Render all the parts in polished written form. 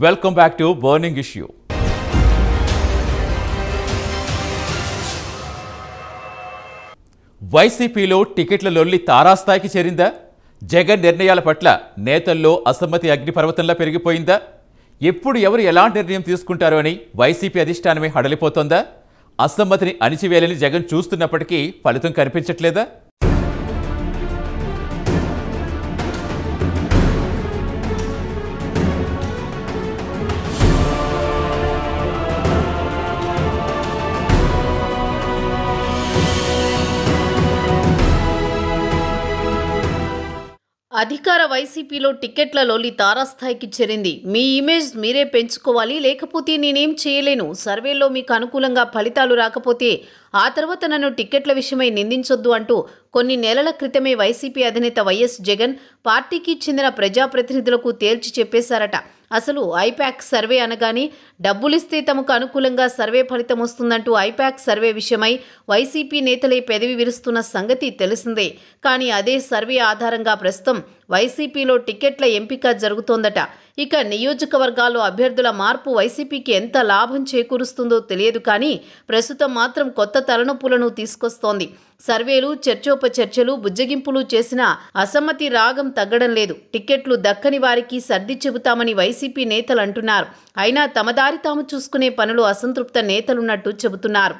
Welcome back to burning issue. వైసీపీలో టికెట్ల లొల్లి తారాస్థాయికి చేరిందా? జగన్ నిర్ణయాల పట్ల నేతల్లో అసమ్మతి అగ్నిపర్వతంలా పెరిగిపోయిందా? ఎప్పుడు ఎవరు ఎలాంటి నిర్ణయం తీసుకుంటారో అని వైసీపీ అధిష్టానమే హడలిపోతోందా? అసమ్మతిని అణిచివేయాలని జగన్ చూస్తున్నప్పటికీ ఫలితం కనిపించట్లేదా? అధికార వైసీపీలో టికెట్ల లొల్లి తారాస్థాయికి చేరింది. మీ ఇమేజ్ మీరే పెంచుకోవాలి, లేకపోతే నేనేం చేయలేను. సర్వేలో మీకు అనుకూలంగా ఫలితాలు రాకపోతే ఆ తర్వాత నన్ను టికెట్ల విషయమై నిందించొద్దు అంటూ కొన్ని నెలల క్రితమే వైసీపీ అధినేత వైఎస్ జగన్ పార్టీకి చెందిన ప్రజాప్రతినిధులకు తేల్చి చెప్పేశారట. అసలు ఐపాక్ సర్వే అనగానే డబ్బులిస్తే తమకు అనుకూలంగా సర్వే ఫలితం వస్తుందంటూ ఐపాక్ సర్వే విషయమై వైసీపీ నేతలే పెదవి విరుస్తున్న సంగతి తెలిసిందే. కానీ అదే సర్వే ఆధారంగా ప్రస్తుతం వైసీపీలో టికెట్ల ఎంపిక జరుగుతోందట. ఇక నియోజకవర్గాల్లో అభ్యర్థుల మార్పు వైసీపీకి ఎంత లాభం చేకూరుస్తుందో తెలియదు, కానీ ప్రస్తుతం మాత్రం కొత్త తలనొప్పులను తీసుకొస్తోంది. సర్వేలు, చర్చోపచర్చలు, బుజ్జగింపులు చేసిన అసమ్మతి రాగం తగ్గడం లేదు. టికెట్లు దక్కని వారికి సర్ది చెబుతామని వైసీపీ నేతలు అంటున్నారు. అయినా తమ దారి తాము చూసుకునే పనులు అసంతృప్త నేతలున్నట్టు చెబుతున్నారు.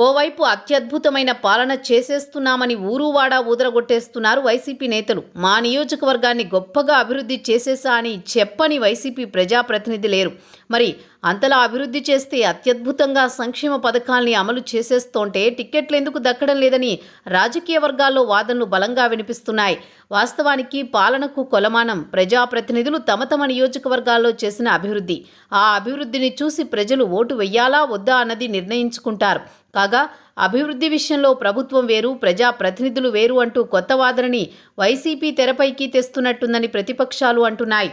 ఓవైపు అత్యద్భుతమైన పాలన చేసేస్తున్నామని ఊరువాడా ఊదరగొట్టేస్తున్నారు వైసీపీ నేతలు. మా నియోజకవర్గాన్ని గొప్పగా అభివృద్ధి చేసేసా అని చెప్పని వైసీపీ ప్రజాప్రతినిధి లేరు. మరి అంతలా అభివృద్ధి చేస్తే అత్యద్భుతంగా సంక్షేమ పథకాల్ని అమలు చేసేస్తుంటే టిక్కెట్లు ఎందుకు దక్కడం లేదని రాజకీయ వర్గాల్లో వాదనలు బలంగా వినిపిస్తున్నాయి. వాస్తవానికి పాలనకు కొలమానం ప్రజాప్రతినిధులు తమ తమ నియోజకవర్గాల్లో చేసిన అభివృద్ధి. ఆ అభివృద్ధిని చూసి ప్రజలు ఓటు వెయ్యాలా వద్దా అన్నది నిర్ణయించుకుంటారు. కాగా అభివృద్ధి విషయంలో ప్రభుత్వం వేరు, ప్రజాప్రతినిధులు వేరు అంటూ కొత్త వాదనని వైసీపీ తెరపైకి తెస్తున్నట్టుందని ప్రతిపక్షాలు అంటున్నాయి.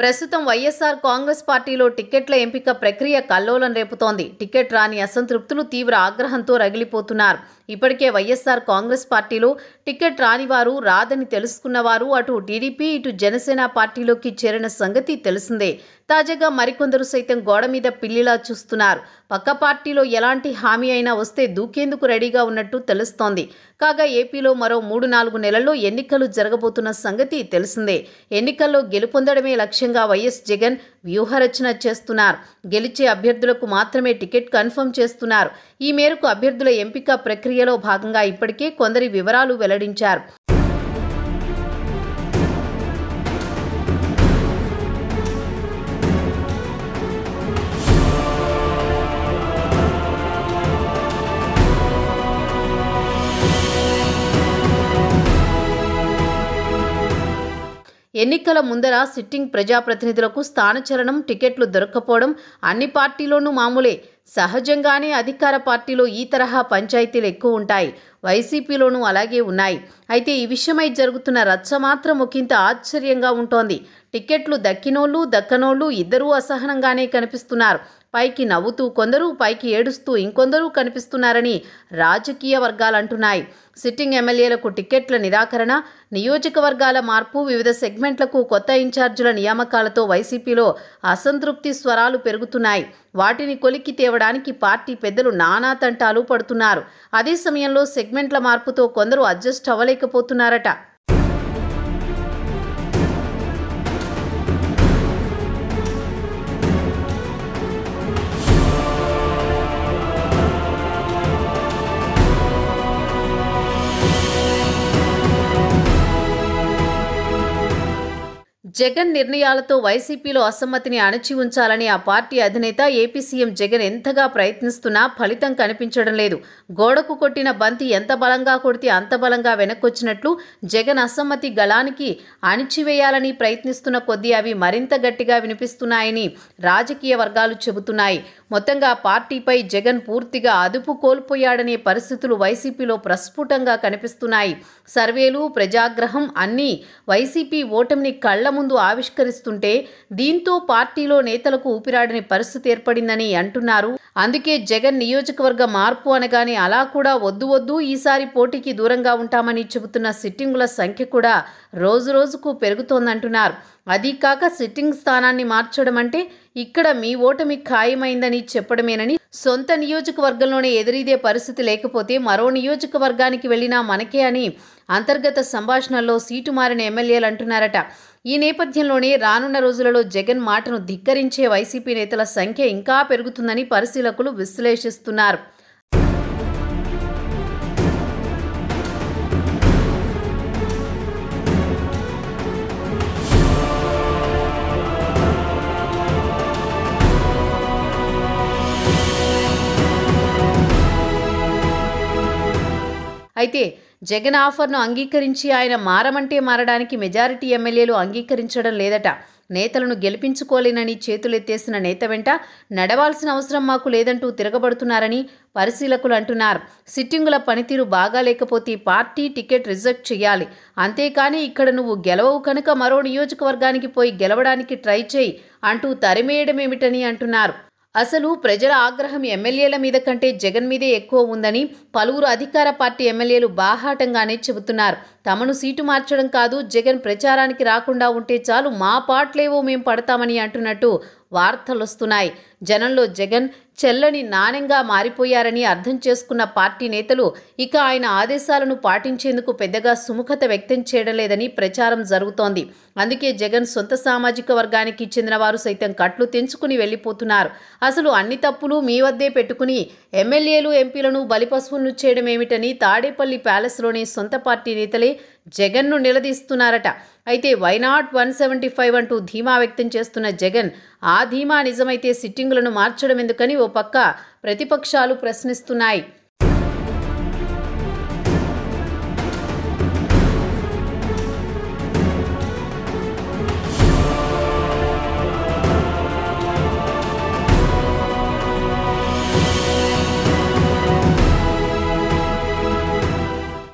ప్రస్తుతం వైఎస్ఆర్ కాంగ్రెస్ పార్టీలో టికెట్ల ఎంపిక ప్రక్రియ కల్లోలం రేపుతోంది. టికెట్ రాని అసంతృప్తులు తీవ్ర ఆగ్రహంతో రగిలిపోతున్నారు. ఇప్పటికే వైఎస్ఆర్ కాంగ్రెస్ పార్టీలో టికెట్ రానివారు, రాదని తెలుసుకున్నవారు అటు టీడీపీ ఇటు జనసేన పార్టీలోకి చేరిన సంగతి తెలిసిందే. తాజాగా మరికొందరు సైతం గోడ మీద పిల్లిలా చూస్తున్నారు. పక్క పార్టీలో ఎలాంటి హామీ అయినా వస్తే దూకేందుకు రెడీగా ఉన్నట్టు తెలుస్తోంది. కాగా ఏపీలో మరో 3-4 నెలల్లో ఎన్నికలు జరగబోతున్న సంగతి తెలిసిందే. ఎన్నికల్లో గెలుపొందడమే లక్ష్యంగా వైఎస్ జగన్ వ్యూహరచన చేస్తున్నారు. గెలిచే అభ్యర్థులకు మాత్రమే టికెట్ కన్ఫర్మ్ చేస్తున్నారు. ఈ మేరకు అభ్యర్థుల ఎంపిక ప్రక్రియలో భాగంగా ఇప్పటికే కొందరి వివరాలు వెల్లడించారు. ఎన్నికల ముందర సిట్టింగ్ ప్రజాప్రతినిధులకు స్థానచలనం, టికెట్లు దొరక్కపోవడం అన్ని పార్టీలోనూ మామూలే. సహజంగానే అధికార పార్టీలో ఈ తరహా పంచాయతీలు ఎక్కువ ఉంటాయి. వైసీపీలోనూ అలాగే ఉన్నాయి. అయితే ఈ విషయమై జరుగుతున్న రచ్చ మాత్రం ఒకంత ఆశ్చర్యంగా ఉంటోంది. టికెట్లు దక్కినోళ్ళు, దక్కనోళ్ళు ఇద్దరూ అసహనంగానే కనిపిస్తున్నారు. పైకి నవ్వుతూ కొందరు, పైకి ఏడుస్తూ ఇంకొందరు కనిపిస్తున్నారని రాజకీయ వర్గాలు అంటున్నాయి. సిట్టింగ్ ఎమ్మెల్యేలకు టికెట్ల నిరాకరణ, నియోజకవర్గాల మార్పు, వివిధ సెగ్మెంట్లకు కొత్త ఇన్ఛార్జీల నియామకాలతో వైసీపీలో అసంతృప్తి స్వరాలు పెరుగుతున్నాయి. వాటిని కొలిక్కి తేవడానికి పార్టీ పెద్దలు నానా తంటాలు పడుతున్నారు. అదే సమయంలో సెగ్మెంట్ల మార్పుతో కొందరు అడ్జస్ట్ అవ్వలేకపోతున్నారట. జగన్ నిర్ణయాలతో వైసీపీలో అసమ్మతిని అణచి ఉంచాలని ఆ పార్టీ అధినేత ఏపీ సీఎం జగన్ ఎంతగా ప్రయత్నిస్తున్నా ఫలితం కనిపించడం లేదు. గోడకు కొట్టిన బంతి ఎంత బలంగా కొడితే అంత బలంగా వెనక్కొచ్చినట్లు జగన్ అసమ్మతి గళానికి అణిచివేయాలని ప్రయత్నిస్తున్న కొద్దీ అవి మరింత గట్టిగా వినిపిస్తున్నాయని రాజకీయ వర్గాలు చెబుతున్నాయి. మొత్తంగా పార్టీపై జగన్ పూర్తిగా అదుపు కోల్పోయాడనే పరిస్థితులు వైసీపీలో ప్రస్ఫుటంగా కనిపిస్తున్నాయి. సర్వేలు, ప్రజాగ్రహం అన్నీ వైసీపీ ఓటమిని కళ్ల ముందు ఆవిష్కరిస్తుంటే దీంతో పార్టీలో నేతలకు ఊపిరాడని పరిస్థితి ఏర్పడిందని అంటున్నారు. అందుకే జగన్ నియోజకవర్గ మార్పు అనగానే అలా కూడా వద్దు ఈసారి పోటీకి దూరంగా ఉంటామని చెబుతున్న సిట్టింగుల సంఖ్య కూడా రోజురోజుకు పెరుగుతోందంటున్నారు. అదీ కాక సిట్టింగ్ స్థానాన్ని మార్చడం అంటే ఇక్కడ మీ ఓటమి ఖాయమైందని చెప్పడమేనని, సొంత నియోజకవర్గంలోనే ఎదురీదే పరిస్థితి లేకపోతే మరో నియోజకవర్గానికి వెళ్లినా మనకే అని అంతర్గత సంభాషణల్లో సీటు మారిన ఎమ్మెల్యేలు అంటున్నారట. ఈ నేపథ్యంలోనే రానున్న రోజులలో జగన్ మాటను ధిక్కరించే వైసీపీ నేతల సంఖ్య ఇంకా పెరుగుతుందని పరిశీలకులు విశ్లేషిస్తున్నారు. అయితే జగన్ ఆఫర్ను అంగీకరించి ఆయన మారమంటే మారడానికి మెజారిటీ ఎమ్మెల్యేలు అంగీకరించడం లేదట. నేతలను గెలిపించుకోలేనని చేతులెత్తేసిన నేత వెంట నడవాల్సిన అవసరం మాకు లేదంటూ తిరగబడుతున్నారని పరిశీలకులు అంటున్నారు. సిట్టింగుల పనితీరు బాగా లేకపోతే పార్టీ టికెట్ రిజెక్ట్ చేయాలి, అంతేకాని ఇక్కడ నువ్వు గెలవవు కనుక మరో నియోజకవర్గానికి పోయి గెలవడానికి ట్రై చేయి అంటూ తరిమేయడమేమిటని అంటున్నారు. అసలు ప్రజల ఆగ్రహం ఎమ్మెల్యేల మీద కంటే జగన్ మీదే ఎక్కువ ఉందని పలువురు అధికార పార్టీ ఎమ్మెల్యేలు బాహాటంగానే చెబుతున్నారు. తమను సీటు మార్చడం కాదు, జగన్ ప్రచారానికి రాకుండా ఉంటే చాలు, మా పాటలేవో మేం పడతామని అంటున్నట్టు వార్తలొస్తున్నాయి. జనంలో జగన్ చెల్లని నాణ్యంగా మారిపోయారని అర్థం చేసుకున్న పార్టీ నేతలు ఇక ఆయన ఆదేశాలను పాటించేందుకు పెద్దగా సుముఖత వ్యక్తం చేయడం లేదని ప్రచారం జరుగుతోంది. అందుకే జగన్ సొంత సామాజిక వర్గానికి చెందిన వారు సైతం కట్లు తెంచుకుని వెళ్లిపోతున్నారు. అసలు అన్ని తప్పులు మీ వద్దే పెట్టుకుని ఎమ్మెల్యేలు, ఎంపీలను బలిపశువులను చేయడం ఏమిటని తాడేపల్లి ప్యాలెస్లోని సొంత పార్టీ నేతలే జగన్ను నిలదీస్తున్నారట. అయితే వైనాట్ 175 అంటూ ధీమా వ్యక్తం చేస్తున్న జగన్ ఆ ధీమా నిజమైతే సిట్టింగులను మార్చడం ఎందుకని ఓ పక్క ప్రతిపక్షాలు ప్రశ్నిస్తున్నాయి.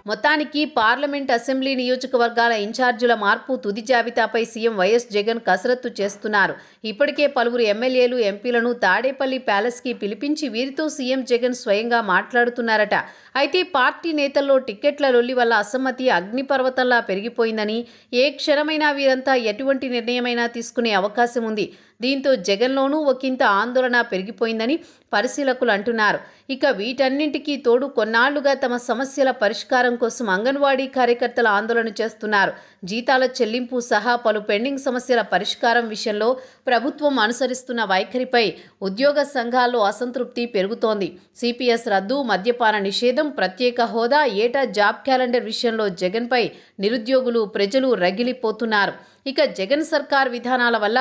మొత్తానికి పార్లమెంట్, అసెంబ్లీ నియోజకవర్గాల ఇన్ఛార్జీల మార్పు తుది జాబితాపై సీఎం వైఎస్ జగన్ కసరత్తు చేస్తున్నారు. ఇప్పటికే పలువురు ఎమ్మెల్యేలు, ఎంపీలను తాడేపల్లి ప్యాలెస్కి పిలిపించి వీరితో సీఎం జగన్ స్వయంగా మాట్లాడుతున్నారట. అయితే పార్టీ నేతల్లో టిక్కెట్ల లొల్లి వల్ల అసమ్మతి అగ్నిపర్వతంలా పెరిగిపోయిందని, ఏ క్షణమైనా వీరంతా ఎటువంటి నిర్ణయమైనా తీసుకునే అవకాశం ఉంది. దీంతో జగన్లోనూ ఒకంత ఆందోళన పెరిగిపోయిందని పరిశీలకులు అంటున్నారు. ఇక వీటన్నింటికీ తోడు కొన్నాళ్లుగా తమ సమస్యల పరిష్కారం కోసం అంగన్వాడీ కార్యకర్తలు ఆందోళన చేస్తున్నారు. జీతాల చెల్లింపు సహా పలు పెండింగ్ సమస్యల పరిష్కారం విషయంలో ప్రభుత్వం అనుసరిస్తున్న వైఖరిపై ఉద్యోగ సంఘాల్లో అసంతృప్తి పెరుగుతోంది. సిపిఎస్ రద్దు, మద్యపాన నిషేధం, ప్రత్యేక హోదా, ఏటా జాబ్ క్యాలెండర్ విషయంలో జగన్పై నిరుద్యోగులు, ప్రజలు రగిలిపోతున్నారు. ఇక జగన్ సర్కార్ విధానాల వల్ల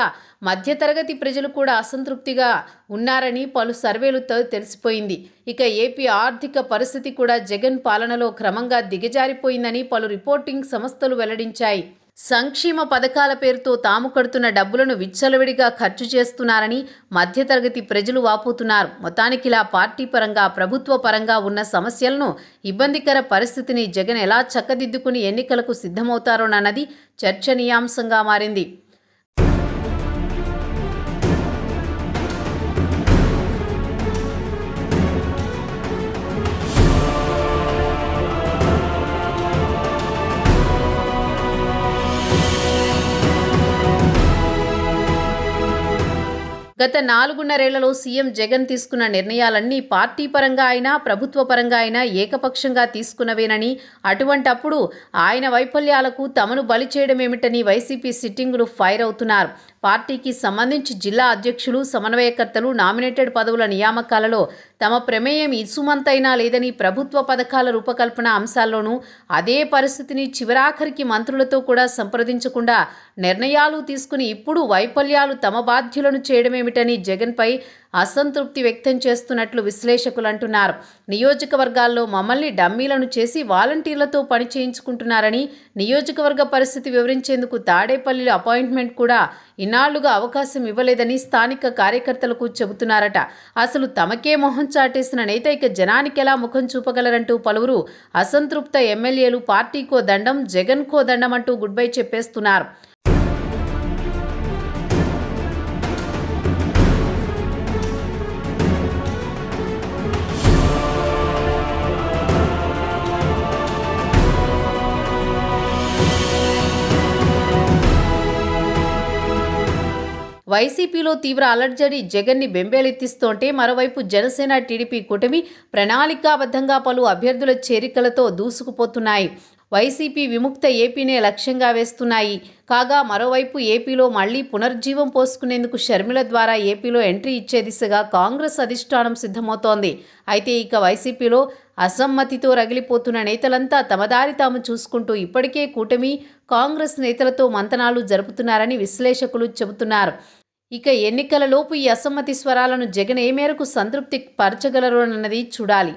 మధ్యతరగతి ప్రజలు కూడా అసంతృప్తిగా ఉన్నారని పలు సర్వేలతో తెలిసిపోయింది. ఇక ఏపీ ఆర్థిక పరిస్థితి కూడా జగన్ పాలనలో క్రమంగా దిగజారిపోయిందని పలు రిపోర్టింగ్ సంస్థలు వెల్లడించాయి. సంక్షేమ పథకాల పేరుతో తాము కడుతున్న డబ్బులను విచ్చలవిడిగా ఖర్చు చేస్తున్నారని మధ్యతరగతి ప్రజలు వాపోతున్నారు. మొత్తానికిలా పార్టీ పరంగా, ప్రభుత్వ పరంగా ఉన్న సమస్యలను, ఇబ్బందికర పరిస్థితిని జగన్ ఎలా చక్కదిద్దుకుని ఎన్నికలకు సిద్ధమవుతారోనన్నది చర్చనీయాంశంగా మారింది. గత 4.5 ఏళ్లలో సీఎం జగన్ తీసుకున్న నిర్ణయాలన్నీ పార్టీ పరంగా అయినా, ప్రభుత్వ పరంగా అయినా ఏకపక్షంగా తీసుకున్నవేనని, అటువంటప్పుడు ఆయన వైఫల్యాలకు తమను బలి చేయడమేమిటని వైసీపీ సిట్టింగులు ఫైర్ అవుతున్నారు. పార్టీకి సంబంధించి జిల్లా అధ్యక్షులు, సమన్వయకర్తలు, నామినేటెడ్ పదవుల నియామకాలలో తమ ప్రమేయం ఇసుమంతైనా లేదని ప్రభుత్వ పథకాల రూపకల్పన అంశాల్లోనూ అదే పరిస్థితిని చివరాఖరికి మంత్రులతో కూడా సంప్రదించకుండా నిర్ణయాలు తీసుకుని ఇప్పుడు వైఫల్యాలు తమ బాధ్యులను చేయడమేమిటని జగన్పై అసంతృప్తి వ్యక్తం చేస్తున్నట్లు విశ్లేషకులు అంటున్నారు. నియోజకవర్గాల్లో మమ్మల్ని డమ్మీలను చేసి వాలంటీర్లతో పని చేయించుకుంటున్నారని, నియోజకవర్గ పరిస్థితి వివరించేందుకు తాడేపల్లిలో అపాయింట్మెంట్ కూడా ఇన్నాళ్లుగా అవకాశం ఇవ్వలేదని స్థానిక కార్యకర్తలకు చెబుతున్నారట. అసలు తమకే మొహం చాటేసిన నేత ఇక జనానికి ఎలా ముఖం చూపగలరంటూ పలువురు అసంతృప్త ఎమ్మెల్యేలు పార్టీకో దండం, జగన్కో దండం అంటూ గుడ్ బై చెప్పేస్తున్నారు. వైసీపీలో తీవ్ర అలర్జడి జగన్ని బెంబేలెత్తిస్తోంటే మరోవైపు జనసేన టీడీపీ కూటమి ప్రణాళికాబద్ధంగా పలు అభ్యర్థుల చేరికలతో దూసుకుపోతున్నాయి. వైసీపీ విముక్త ఏపీనే లక్ష్యంగా వేస్తున్నాయి. కాగా మరోవైపు ఏపీలో మళ్లీ పునర్జీవం పోసుకునేందుకు షర్మిల ద్వారా ఏపీలో ఎంట్రీ ఇచ్చే దిశగా కాంగ్రెస్ అధిష్టానం సిద్ధమవుతోంది. అయితే ఇక వైసీపీలో అసమ్మతితో రగిలిపోతున్న నేతలంతా తమదారి తాము చూసుకుంటూ ఇప్పటికే కూటమి, కాంగ్రెస్ నేతలతో మంతనాలు జరుపుతున్నారని విశ్లేషకులు చెబుతున్నారు. ఇక ఎన్నికలలోపు ఈ అసమ్మతి స్వరాలను జగన్ ఏ మేరకు సంతృప్తి పరచగలరోనన్నది చూడాలి.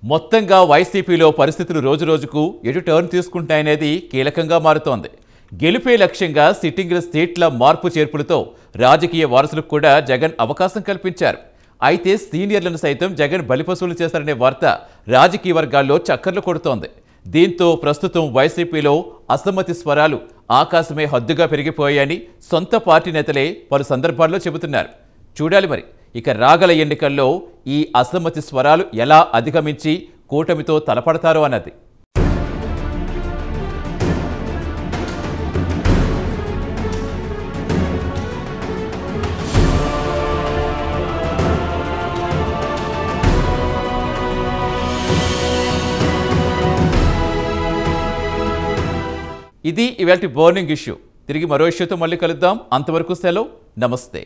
మొత్తంగా వైసీపీలో పరిస్థితులు రోజురోజుకు ఎటు టర్న్ తీసుకుంటాయనేది కీలకంగా మారుతోంది. గెలుపే లక్ష్యంగా సిట్టింగ్ల సీట్ల మార్పు చేర్పులతో రాజకీయ వారసులకు కూడా జగన్ అవకాశం కల్పించారు. అయితే సీనియర్లను సైతం జగన్ బలిపశువులు చేశారనే వార్త రాజకీయ వర్గాల్లో చక్కర్లు కొడుతోంది. దీంతో ప్రస్తుతం వైసీపీలో అసమ్మతి స్వరాలు ఆకాశమే హద్దుగా పెరిగిపోయాయని సొంత పార్టీ నేతలే పలు సందర్భాల్లో చెబుతున్నారు. చూడాలి మరి ఇక రాగల ఎన్నికల్లో ఈ అసమ్మతి స్వరాలు ఎలా అధిగమించి కూటమితో తలపడతారో అన్నది. ఇది ఇవాల్టి బర్నింగ్ ఇష్యూ. తిరిగి మరో ఇష్యూతో మళ్ళీ కలుద్దాం. అంతవరకు సెలవు. నమస్తే.